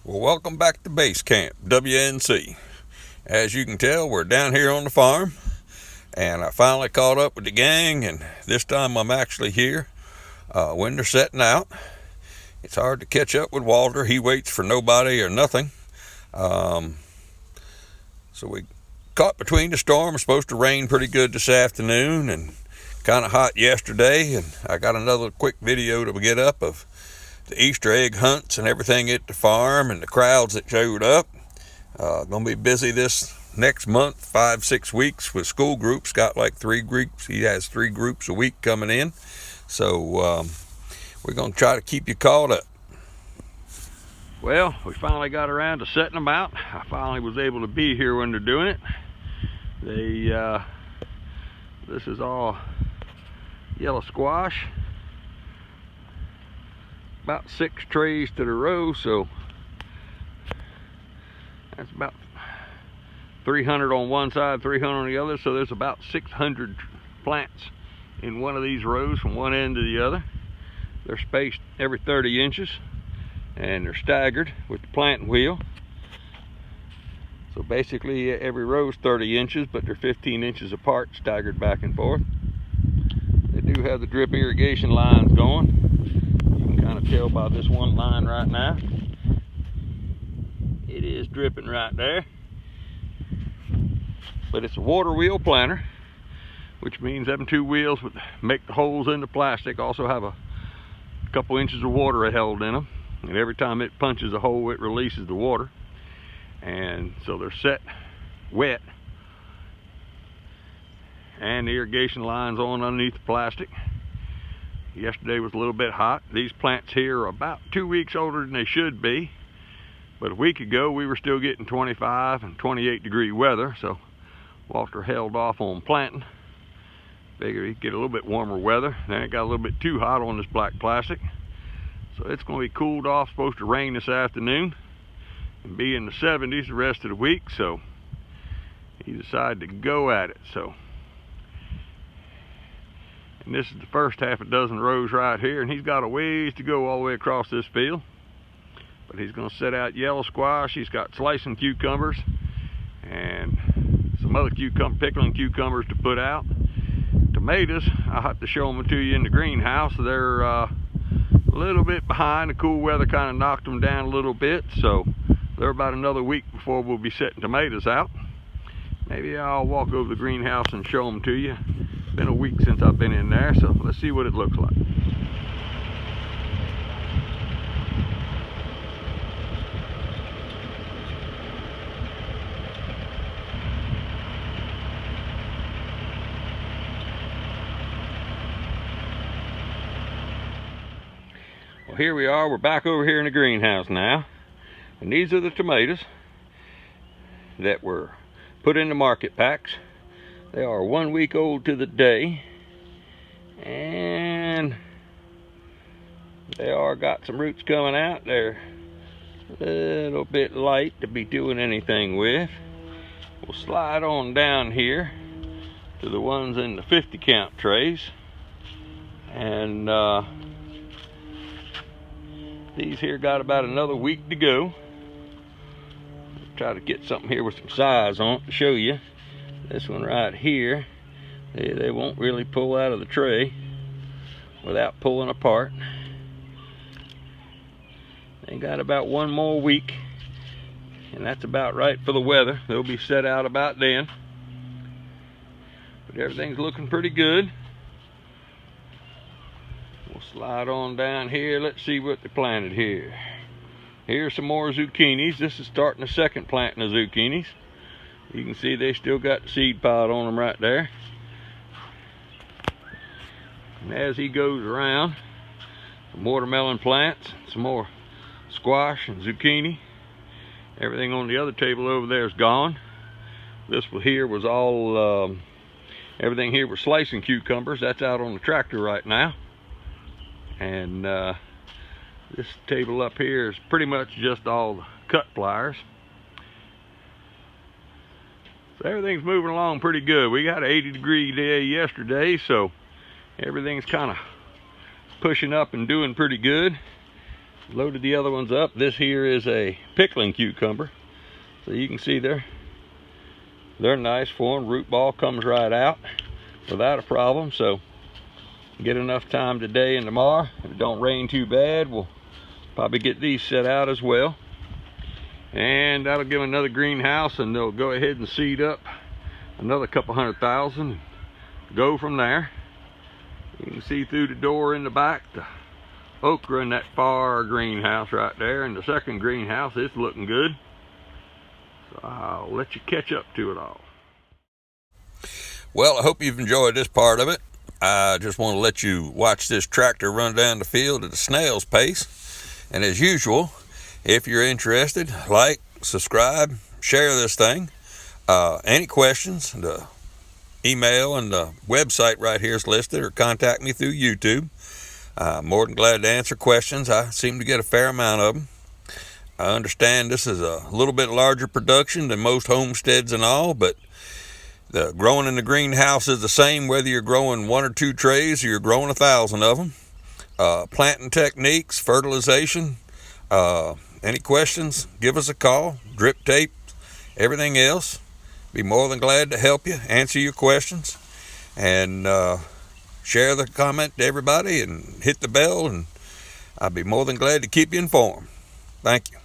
Well, welcome back to Base Camp, WNC. As you can tell, we're down here on the farm, and I finally caught up with the gang, and this time I'm actually here when they're setting out. It's hard to catch up with Walter. He waits for nobody or nothing. Um, so we caught between the storm. It's supposed to rain pretty good this afternoon, and kind of hot yesterday, and I got another quick video to get up of the Easter egg hunts and everything at the farm and the crowds that showed up. Gonna be busy this next month, 5-6 weeks with school groups. Got like 3 groups. He has 3 groups a week coming in. So we're gonna try to keep you caught up. Well, we finally got around to setting them out. I finally was able to be here when they're doing it. This is all yellow squash. About 6 trays to the row, so that's about 300 on one side, 300 on the other, so there's about 600 plants in one of these rows from one end to the other. They're spaced every 30 inches and they're staggered with the planting wheel. So basically every row is 30 inches, but they're 15 inches apart, staggered back and forth. They do have the drip irrigation lines going. Kind of tell by this one line right now. It is dripping right there. But it's a water wheel planter, which means having 2 wheels would make the holes in the plastic also have a couple inches of water held in them. And every time it punches a hole, it releases the water. And so they're set wet. And the irrigation line's on underneath the plastic. Yesterday was a little bit hot. These plants here are about 2 weeks older than they should be. But a week ago we were still getting 25 and 28 degree weather, so Walter held off on planting. Figured he'd get a little bit warmer weather. Then it got a little bit too hot on this black plastic. So it's going to be cooled off, supposed to rain this afternoon and be in the 70s the rest of the week, so he decided to go at it. And this is the first half a dozen rows right here, and he's got a ways to go all the way across this field. But he's going to set out yellow squash. He's got slicing cucumbers and some other pickling cucumbers to put out. Tomatoes, I'll have to show them to you in the greenhouse. They're a little bit behind. The cool weather kind of knocked them down a little bit, so they're about another week before we'll be setting tomatoes out. Maybe I'll walk over to the greenhouse and show them to you. Been a week since I've been in there, so let's see what it looks like. Well, here we are. We're back over here in the greenhouse now, and these are the tomatoes that were put in the market packs. They are 1 week old to the day, and they are got some roots coming out. They're a little bit light to be doing anything with. We'll slide on down here to the ones in the 50 count trays, and these here got about another week to go. Try to get something here with some size on it to show you. This one right here, they won't really pull out of the tray without pulling apart. They got about 1 more week, and that's about right for the weather. They'll be set out about then. But everything's looking pretty good. We'll slide on down here. Let's see what they planted here. Here's some more zucchinis. This is starting the second planting of zucchinis. You can see they still got the seed pod on them right there. And as he goes around, some watermelon plants, some more squash and zucchini. Everything on the other table over there is gone. This one here was all, everything here was slicing cucumbers. That's out on the tractor right now. And this table up here is pretty much just all the cut pliers. So everything's moving along pretty good. We got an 80 degree day yesterday, so everything's kind of pushing up and doing pretty good. loaded the other ones up. This here is a pickling cucumber. So you can see they're nice for them. Root ball comes right out without a problem. So get enough time today and tomorrow. If it don't rain too bad, we'll probably get these set out as well. And that'll give another greenhouse, and they'll go ahead and seed up another couple 100,000. Go from there. You can see through the door in the back the okra in that far greenhouse right there, and the second greenhouse is looking good. So I'll let you catch up to it all. Well, I hope you've enjoyed this part of it. I just want to let you watch this tractor run down the field at a snail's pace. And as usual, if you're interested, like, subscribe, share this thing. Any questions, the email and the website right here is listed, or contact me through YouTube. I'm more than glad to answer questions. I seem to get a fair amount of them. I understand this is a little bit larger production than most homesteads and all, but the growing in the greenhouse is the same whether you're growing 1 or 2 trays or you're growing 1,000 of them. Planting techniques, fertilization, any questions, give us a call. Drip tape, everything else. Be more than glad to help you, answer your questions, and share the comment to everybody and hit the bell, and I'll be more than glad to keep you informed. Thank you.